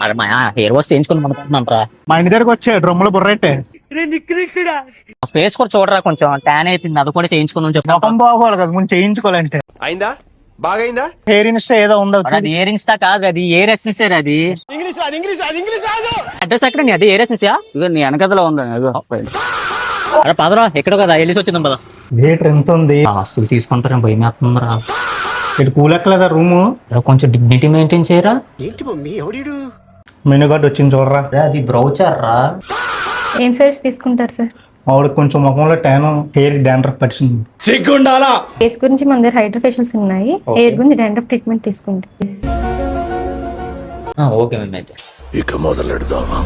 అరే మా hair wash చేయించుకుందాం అనుకుంటున్నాను. మా ఇంటి దగ్గరకు వచ్చే డ్రమ్ములో బుర్రెట్టే ఫేస్ కూడా చూడరా, కొంచెం ట్యాన్ అయిపోయింది, అది కూడా చేయించుకుందాం చెప్పి. ముఖం బాగోవాలి కదా ముందు చేయించుకోవాలంటే. అయిందా బాగైందా హెయిర్ ఇన్స్టా ఏదో ఉండవు. అది ఇయర్ రింగ్స్ తా కాదు, అది ఇయర్ ఎసెన్స్. అది అడ్రస్ ఎక్కడ నీ? అది ఇయర్ ఎసెన్స్. ఇక నీ వెనకతలో ఉంది. అరే పదరా, ఎక్కడో కదా వెళ్ళి వచ్చిందాం పద. లీటర్ ఎంత ఉంది? ఆస్తులు తీసుకుంటారా, భయం వేస్తుందిరా. ఇటు కూలెక్కలేదా రూము? కొంచెం డిగ్నిటీ మెయింటైన్ చేయరా. ఏంటి మమ్మీ ఎవడీడు మెనూ కార్డు వచ్చింది చూడరా. అది బ్రౌచర్ రా. ఏం సర్వీస్ తీసుకుంటారు సార్? ఆవిడకి కొంచెం ముఖంలో ట్యాన్, హెయిర్ డాండ్రఫ్ పట్టింది. సిగ్గుండాలా ఫేస్ గురించి మన దగ్గర హైడ్రా ఫేషియల్స్ ఉన్నాయి. హెయిర్ గురించి డాండ్రఫ్ ట్రీట్మెంట్ తీసుకుంటే. ఓకే మేము అయితే ఇక మొదలెడదామా?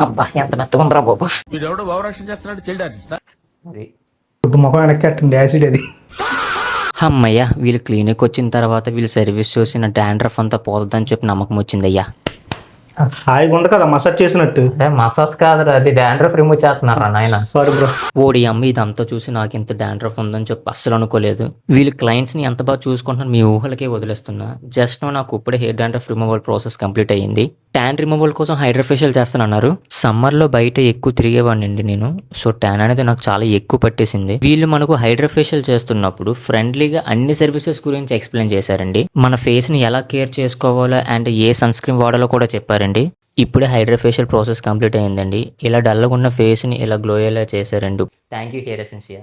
అబ్బా ఎంత మెత్తగా ఉందిరా బాబా. వీడెవడో భావరక్షణ చేస్తున్నాడు చైల్డ్ ఆర్టిస్ట్. కొద్ది ముఖం వెనక్కి అట్టండి, యాసిడ్ అది. అమ్మయ్య, వీళ్ళు క్లినిక్ వచ్చిన తర్వాత వీళ్ళు సర్వీస్ చూసిన డాండ్రఫ్ అంతా పోతుందని చెప్పి నమ్మకం వచ్చిందయ్యా. హాయిగా ఉంది కదా మసాజ్ చేసినట్టు. మసాజ్ కాదురా, అది డాండ్రఫ్ రిమూవ్ చేస్తున్నారా నాయన. Sorry bro. ఓడి అమ్మ, ఇదంతా చూసి నాకు ఇంత డాండ్రఫ్ ఉందని చెప్పి అస్సలు అనుకోలేదు. వీళ్ళు క్లయింట్స్ ని ఎంత బాగా చూసుకుంటున్నారు, మీ ఊహలకే వదిలేస్తున్నా. జస్ట్ నాకు ఇప్పుడే hair dandruff removal process complete అయ్యింది. ట్యాన్ రిమూవల్ కోసం హైడ్రా ఫేషియల్ చేస్తానన్నారు. సమ్మర్ లో బయట ఎక్కువ తిరిగేవాడిని నేను, సో ట్యాన్ అనేది నాకు చాలా ఎక్కువ పట్టేసింది. వీళ్ళు మనకు హైడ్రా ఫేషియల్ చేస్తున్నప్పుడు ఫ్రెండ్లీగా అన్ని సర్వీసెస్ గురించి ఎక్స్ప్లెయిన్ చేశారండి. మన ఫేస్ ని ఎలా కేర్ చేసుకోవాలో అండ్ ఏ సన్ స్క్రీన్ వాడాలో కూడా చెప్పారండి. ఇప్పుడే హైడ్రా ఫేషియల్ ప్రాసెస్ కంప్లీట్ అయ్యిందండి. ఇలా డల్గా ఉన్న ఫేస్ ని ఇలా గ్లో అయ్యేలా చేశారండి. Thank you hair ఎసెన్సియా.